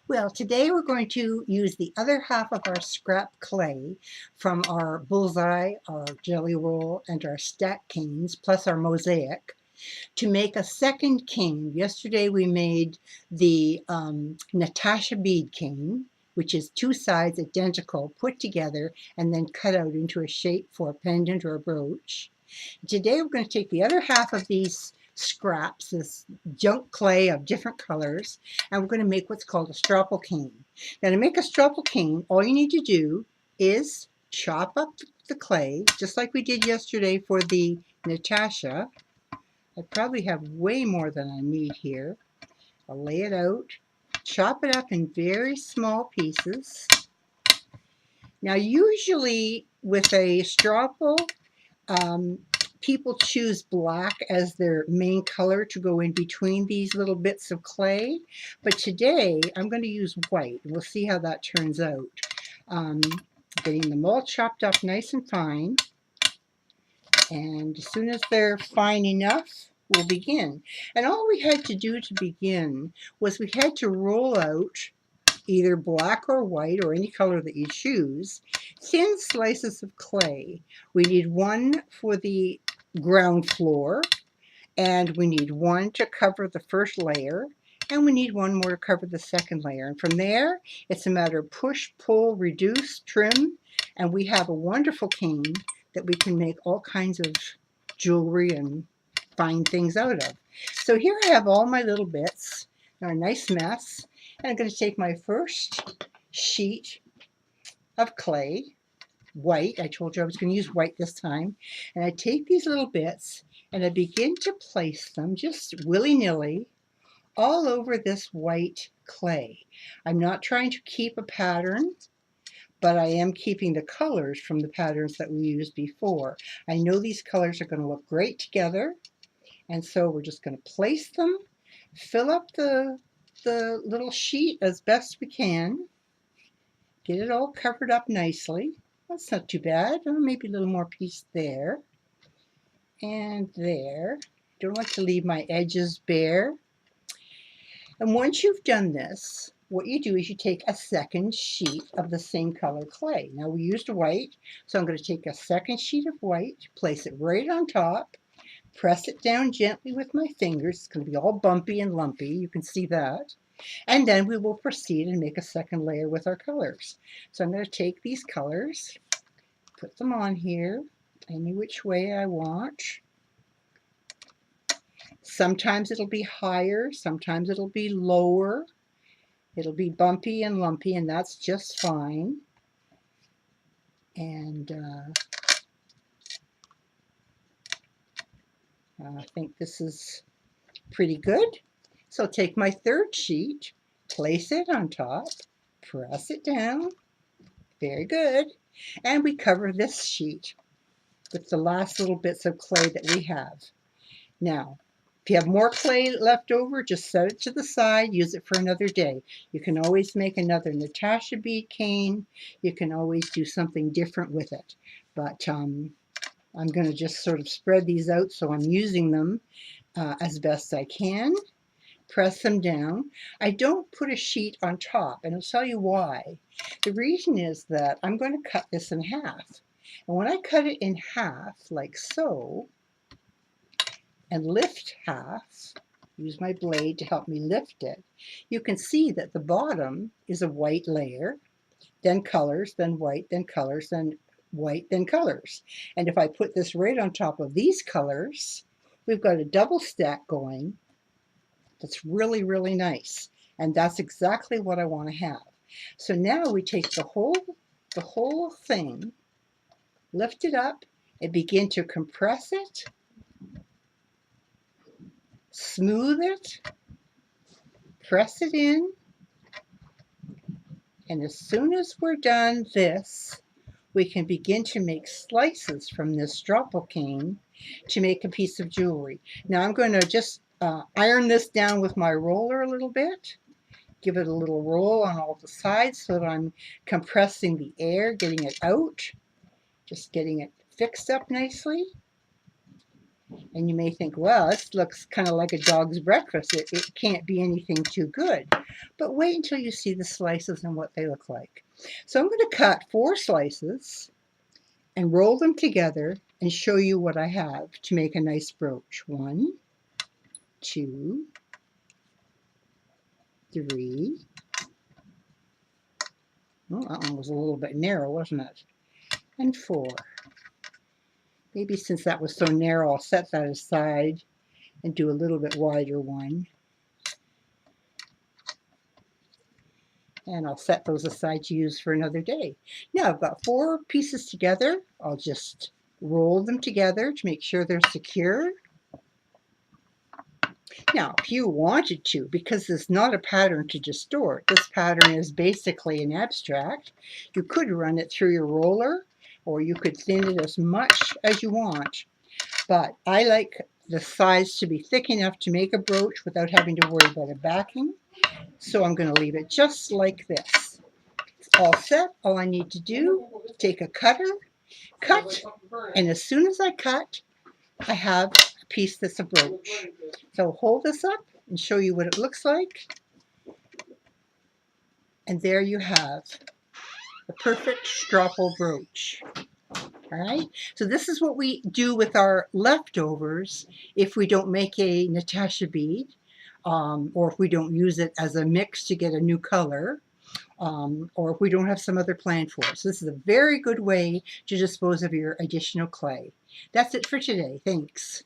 Well, today we're going to use the other half of our scrap clay from our bullseye, our jelly roll, and our stack canes, plus our mosaic, to make a second cane. Yesterday we made the Natasha bead cane, which is two sides identical, put together, and then cut out into a shape for a pendant or a brooch. Today we're going to take the other half of these scraps, this junk clay of different colors, and we're going to make what's called a stropple cane. Now, to make a stropple cane, all you need to do is chop up the clay, just like we did yesterday for the Natasha. I probably have way more than I need here. I'll lay it out, chop it up in very small pieces. Now, usually with a stropple, um, people choose black as their main color to go in between these little bits of clay. But today I'm going to use white. We'll see how that turns out. Getting them all chopped up nice and fine. And as soon as they're fine enough, we'll begin. And all we had to do to begin was we had to roll out either black or white or any color that you choose, thin slices of clay. We need one for the ground floor, and we need one to cover the first layer, and we need one more to cover the second layer. And from there, it's a matter of push, pull, reduce, trim, and we have a wonderful cane that we can make all kinds of jewelry and fine things out of. So here I have all my little bits. They're a nice mess. And I'm going to take my first sheet of clay, white. I told you I was going to use white this time. And I take these little bits and I begin to place them just willy-nilly all over this white clay. I'm not trying to keep a pattern, but I am keeping the colors from the patterns that we used before. I know these colors are going to look great together, and so we're just going to place them, fill up the little sheet as best we can, get it all covered up nicely. That's not too bad. Maybe a little more piece there and there. Don't want to leave my edges bare. And once you've done this, what you do is you take a second sheet of the same color clay. Now we used white, so I'm going to take a second sheet of white, place it right on top, press it down gently with my fingers. It's going to be all bumpy and lumpy. You can see that. And then we will proceed and make a second layer with our colors. So I'm going to take these colors, put them on here any which way I want. Sometimes it'll be higher, sometimes it'll be lower. It'll be bumpy and lumpy, and that's just fine. And I think this is pretty good. So take my third sheet, place it on top, press it down. Very good. And we cover this sheet with the last little bits of clay that we have. Now, if you have more clay left over, just set it to the side, use it for another day. You can always make another Natasha bead cane. You can always do something different with it. But I'm going to just sort of spread these out so I'm using them as best I can. Press them down. I don't put a sheet on top, and I'll tell you why. The reason is that I'm going to cut this in half. And when I cut it in half, like so, and lift half, use my blade to help me lift it, you can see that the bottom is a white layer, then colors, then white, then colors, then white, then colors. And if I put this right on top of these colors, we've got a double stack going that's really, really nice. And that's exactly what I want to have. So now we take the whole thing, lift it up, and begin to compress it, smooth it, press it in, and as soon as we're done this, we can begin to make slices from this stropple cane to make a piece of jewelry. Now I'm going to just iron this down with my roller a little bit, give it a little roll on all the sides so that I'm compressing the air, getting it out, just getting it fixed up nicely. And you may think, well, this looks kind of like a dog's breakfast. It can't be anything too good. But wait until you see the slices and what they look like. So I'm going to cut 4 slices and roll them together and show you what I have to make a nice brooch. 1, 2, 3. Oh, that one was a little bit narrow, wasn't it? And 4. Maybe since that was so narrow, I'll set that aside and do a little bit wider one. And I'll set those aside to use for another day. Now I've got 4 pieces together. I'll just roll them together to make sure they're secure. Now, if you wanted to, because there's not a pattern to distort, this pattern is basically an abstract, you could run it through your roller, or you could thin it as much as you want. But I like the size to be thick enough to make a brooch without having to worry about a backing. So I'm going to leave it just like this. It's all set. All I need to do is take a cutter, cut, and as soon as I cut, I have a piece that's a brooch. So I'll hold this up and show you what it looks like. And there you have the perfect stropple brooch. All right, so this is what we do with our leftovers if we don't make a Natasha bead, or if we don't use it as a mix to get a new color, or if we don't have some other plan for it. So this is a very good way to dispose of your additional clay. That's it for today. Thanks.